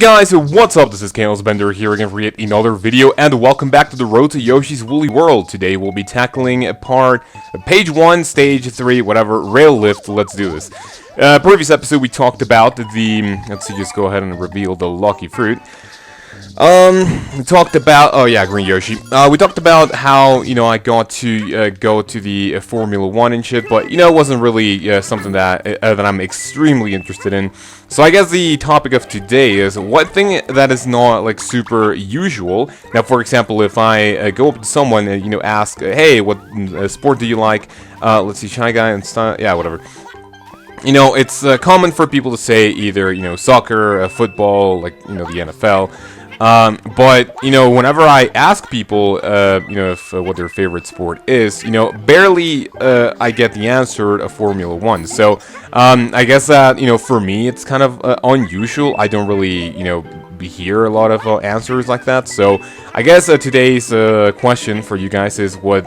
Guys, what's up? This is kaozbender here again for yet another video, and welcome back to the Road to Yoshi's Woolly World. Today we'll be tackling page 1, stage 3, whatever, rail lift. Let's do this. Previous episode we talked about the, let's see, just go ahead and reveal the lucky fruit. We talked about, oh yeah, Green Yoshi. We talked about how, I got to go to the Formula 1 and shit, but, it wasn't really something that I'm extremely interested in. So I guess the topic of today is one thing that is not, like, super usual. Now, for example, if I go up to someone and, ask, hey, what sport do you like? Let's see, Shy Guy and stuff, yeah, whatever. It's common for people to say either, soccer, football, like, the NFL. But, whenever I ask people, if what their favorite sport is, barely, I get the answer of Formula 1. So, I guess that, for me, it's kind of unusual. I don't really, hear a lot of answers like that. So, I guess today's question for you guys is what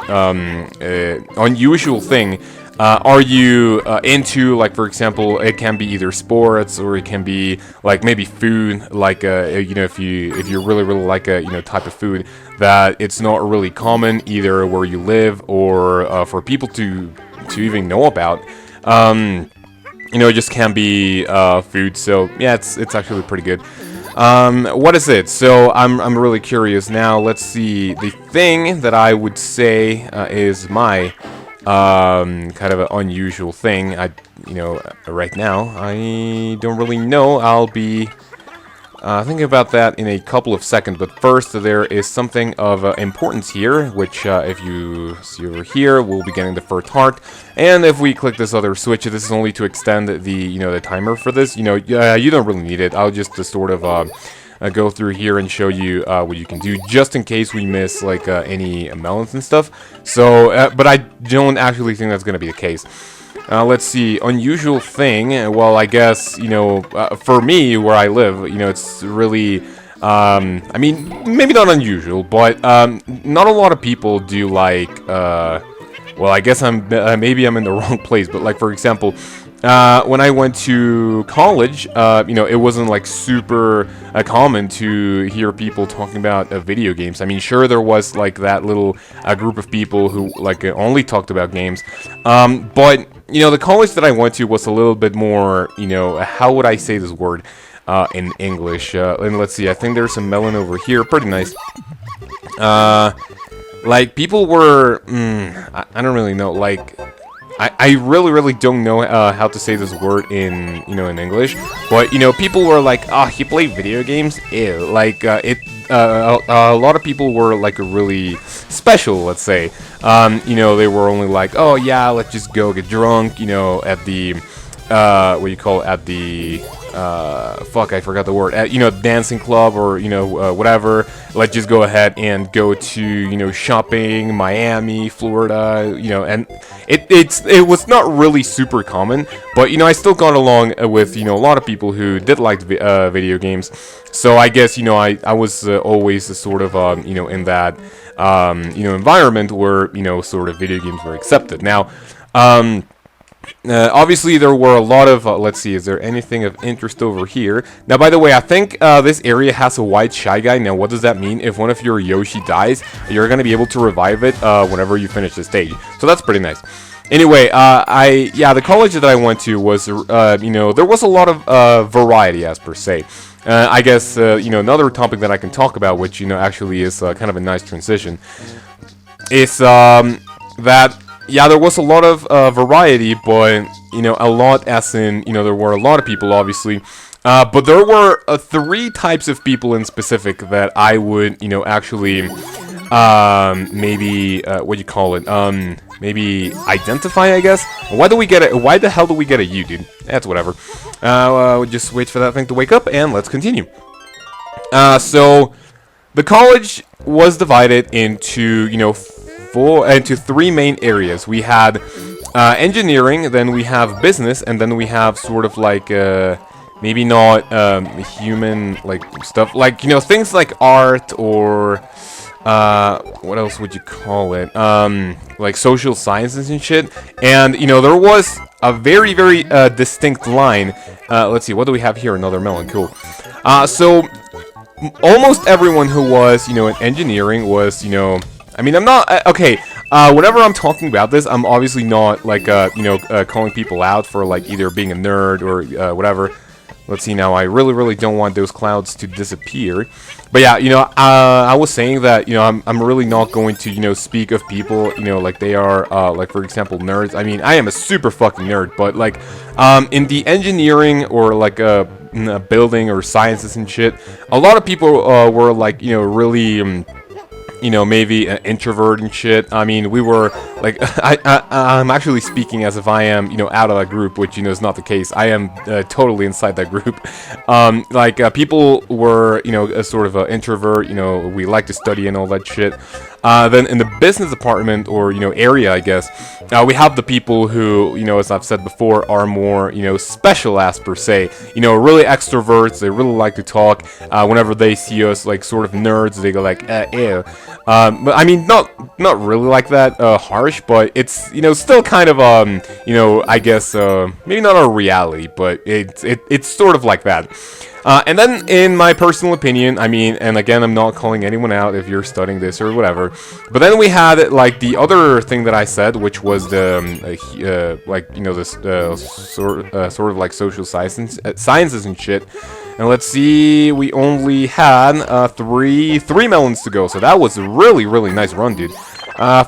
unusual thing are you into? Like, for example, it can be either sports or it can be like maybe food, like if you really like a type of food that it's not really common either where you live or for people to even know about. It just can be food. So yeah, it's actually pretty good. What is it? So I'm really curious now. Let's see. The thing that I would say is my kind of an unusual thing. Right now I don't really know. I'll be thinking about that in a couple of seconds, but first there is something of importance here, which if you see over here, we'll be getting the first heart, and if we click this other switch, this is only to extend the the timer for this. You don't really need it. I'll just sort of go through here and show you what you can do, just in case we miss like any melons and stuff. So, but I don't actually think that's gonna be the case. Let's see, unusual thing. Well, I guess for me where I live, it's really, I mean, maybe not unusual, but not a lot of people do like. Well, I guess maybe I'm in the wrong place, but like for example. When I went to college, it wasn't like super common to hear people talking about video games. I mean, sure, there was like that little group of people who like only talked about games, but the college that I went to was a little bit more, how would I say this word in English? And let's see, I think there's a melon over here, pretty nice. Like people were, I don't really know, like. I really don't know how to say this word in in English, but people were like, oh, he played video games, ew. Like a lot of people were like really special, let's say. They were only like, oh yeah, let's just go get drunk, at the what do you call it, at the fuck, I forgot the word, at dancing club or whatever. Let's just go ahead and go to shopping, Miami, Florida, and it was not really super common, but I still got along with a lot of people who did like video games. So I guess I was always sort of in that environment where sort of video games were accepted. Now obviously there were a lot of, let's see, is there anything of interest over here? Now, by the way, I think this area has a white Shy Guy. Now, what does that mean? If one of your Yoshi dies, you're going to be able to revive it whenever you finish the stage. So that's pretty nice. Anyway, the college that I went to was, there was a lot of variety, as per se. I guess, another topic that I can talk about, which, actually is kind of a nice transition, is that... Yeah, there was a lot of variety, but, a lot as in, there were a lot of people, obviously. But there were 3 types of people in specific that I would, actually, maybe, what do you call it? Maybe identify, I guess? Why the hell do we get a U, dude? That's whatever. We'll just wait for that thing to wake up, and let's continue. So, the college was divided into, into 3 main areas. We had engineering, then we have business, and then we have sort of like maybe not human like stuff, like things like art or what else would you call it, like social sciences and shit. And there was a very, very distinct line. Let's see, what do we have here? Another melon, cool. So, almost everyone who was, you know, in engineering was, you know, I mean, I'm not, okay, whenever I'm talking about this, I'm obviously not, like, you know, calling people out for, like, either being a nerd or whatever. Let's see now, I really, really don't want those clouds to disappear. But yeah, you know, I was saying that, you know, I'm really not going to, you know, speak of people, you know, like they are, like, for example, nerds. I mean, I am a super fucking nerd, but, like, in the engineering or, like, building or sciences and shit, a lot of people were, like, you know, really... you know, maybe an introvert and shit. I mean, we were, like, I'm actually speaking as if I am, you know, out of that group, which, you know, is not the case. I am totally inside that group. People were, you know, a sort of an introvert, you know, we like to study and all that shit. Then in the business department, or, you know, area, I guess, we have the people who, you know, as I've said before, are more, you know, special as per se. You know, really extroverts, they really like to talk. Whenever they see us, like, sort of nerds, they go like, ew. But I mean, not really like that, harsh, but it's, you know, still kind of, you know, I guess, maybe not a reality, but it's sort of like that. And then, in my personal opinion, I mean, and again, I'm not calling anyone out if you're studying this or whatever, but then we had, like, the other thing that I said, which was the, like, you know, this, sort of like social sciences and shit. And let's see, we only had, three melons to go, so that was a really, really nice run, dude.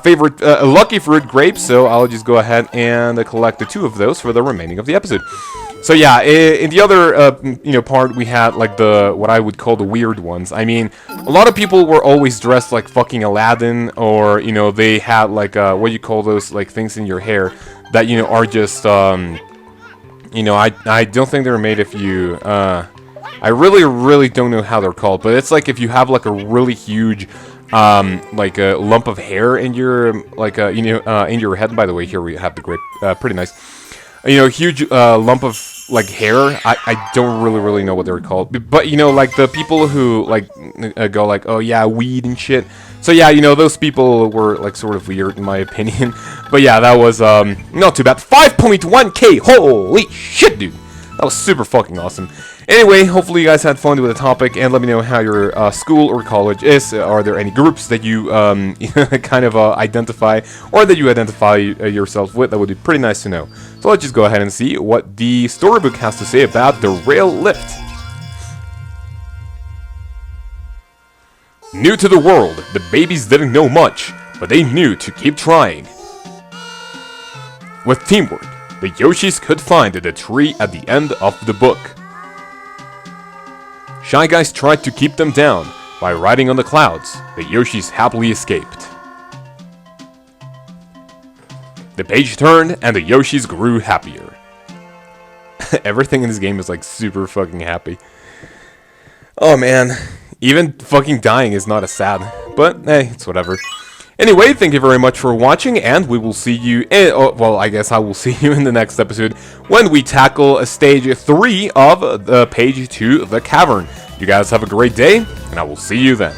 Favorite, lucky fruit, grapes, so I'll just go ahead and collect the 2 of those for the remaining of the episode. So yeah, in the other, you know, part, we had, like, what I would call the weird ones. I mean, a lot of people were always dressed like fucking Aladdin, or, you know, they had, like, what you call those, like, things in your hair that, you know, are just, you know, I don't think they're made if you, I really, really don't know how they're called, but it's like if you have, like, a really huge, like a lump of hair in your, like, you know, in your head. By the way, here we have the grape, pretty nice. You know, huge lump of, like, hair. I don't really know what they're called, but you know, like, the people who, like, go like, oh yeah, weed and shit. So yeah, you know, those people were, like, sort of weird in my opinion. But yeah, that was not too bad. 5.1k. Holy shit, dude. That was super fucking awesome. Anyway, hopefully you guys had fun with the topic, and let me know how your school or college is. Are there any groups that you kind of identify, or that you identify yourself with? That would be pretty nice to know. So let's just go ahead and see what the storybook has to say about the rail lift. New to the world, the babies didn't know much, but they knew to keep trying. With teamwork, the Yoshis could find the tree at the end of the book. Shy Guys tried to keep them down. By riding on the clouds, the Yoshis happily escaped. The page turned, and the Yoshis grew happier. Everything in this game is, like, super fucking happy. Oh man, even fucking dying is not as sad. But, hey, it's whatever. Anyway, thank you very much for watching, and we will see you in, well, I guess I will see you in the next episode when we tackle stage 3 of the page 2, the cavern. You guys have a great day, and I will see you then.